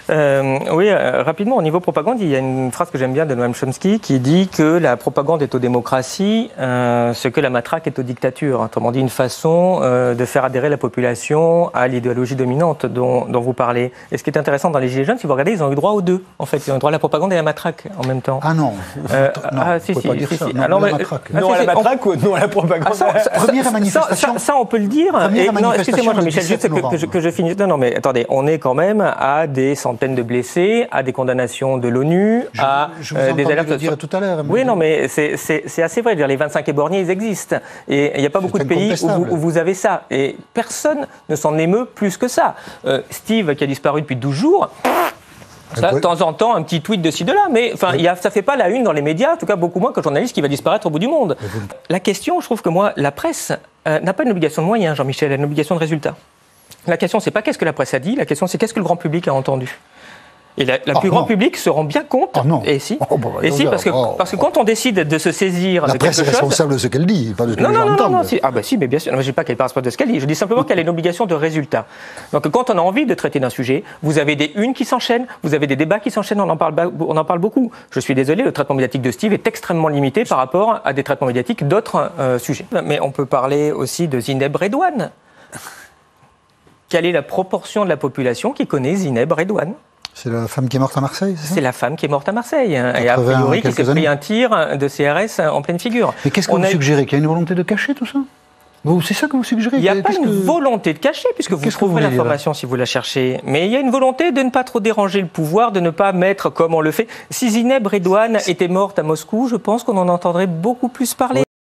Oui, rapidement, au niveau propagande, il y a une phrase que j'aime bien de Noam Chomsky qui dit que la propagande est aux démocraties ce que la matraque est aux dictatures. Autrement dit, une façon de faire adhérer la population à l'idéologie dominante dont vous parlez. Et ce qui est intéressant dans les Gilets jaunes, si vous regardez, ils ont eu droit aux deux. En fait, ils ont eu droit à la propagande et à la matraque en même temps. Ah non, si. Non, la matraque. Non à la matraque ou non à la propagande? Première manifestation. Ça, on peut le dire. Non, excusez-moi, Jean-Michel, juste que je finisse. Non, mais attendez, on est quand même à des centaines de blessés, à des condamnations de l'ONU, à des alertes. Je vous dire tout à l'heure. Oui, non, mais c'est assez vrai. Les 25 éborgnés, ils existent. Et il n'y a pas beaucoup de pays où vous avez ça. Et personne ne s'en émeut plus que ça. Steve, qui a disparu depuis 12 jours... Ça, de temps en temps, un petit tweet de ci, de là, mais ça ne fait pas la une dans les médias, en tout cas beaucoup moins qu'un journaliste qui va disparaître au bout du monde. La question, je trouve que moi, la presse n'a pas une obligation de moyens, Jean-Michel, elle a une obligation de résultat. La question, c'est pas qu'est-ce que la presse a dit, la question, c'est qu'est-ce que le grand public a entendu. Et le plus grand public se rend bien compte. Et si, parce que quand on décide de se saisir la de quelque chose... La presse est responsable de ce qu'elle dit, pas de ce qu'elle entend. Non. Ah bah si, mais bien sûr. Je ne dis pas qu'elle est responsable de ce qu'elle dit. Je dis simplement qu'elle a une obligation de résultat. Donc quand on a envie de traiter d'un sujet, vous avez des unes qui s'enchaînent, vous avez des débats qui s'enchaînent, on en parle beaucoup. Je suis désolé, le traitement médiatique de Steve est extrêmement limité par rapport à des traitements médiatiques d'autres sujets. Mais on peut parler aussi de Zineb Redouane. Quelle est la proportion de la population qui connaît Zineb Redouane ? C'est la femme qui est morte à Marseille, c'est ça ? C'est la femme qui est morte à Marseille. Et a priori, qui s'est pris un tir de CRS en pleine figure. Mais qu'est-ce que vous suggérez ? Qu'il y a une volonté de cacher tout ça ? C'est ça que vous suggérez ? Il n'y a pas une volonté de cacher, puisque vous trouverez l'information si vous la cherchez. Mais il y a une volonté de ne pas trop déranger le pouvoir, de ne pas mettre comme on le fait. Si Zineb Redouane était morte à Moscou, je pense qu'on en entendrait beaucoup plus parler.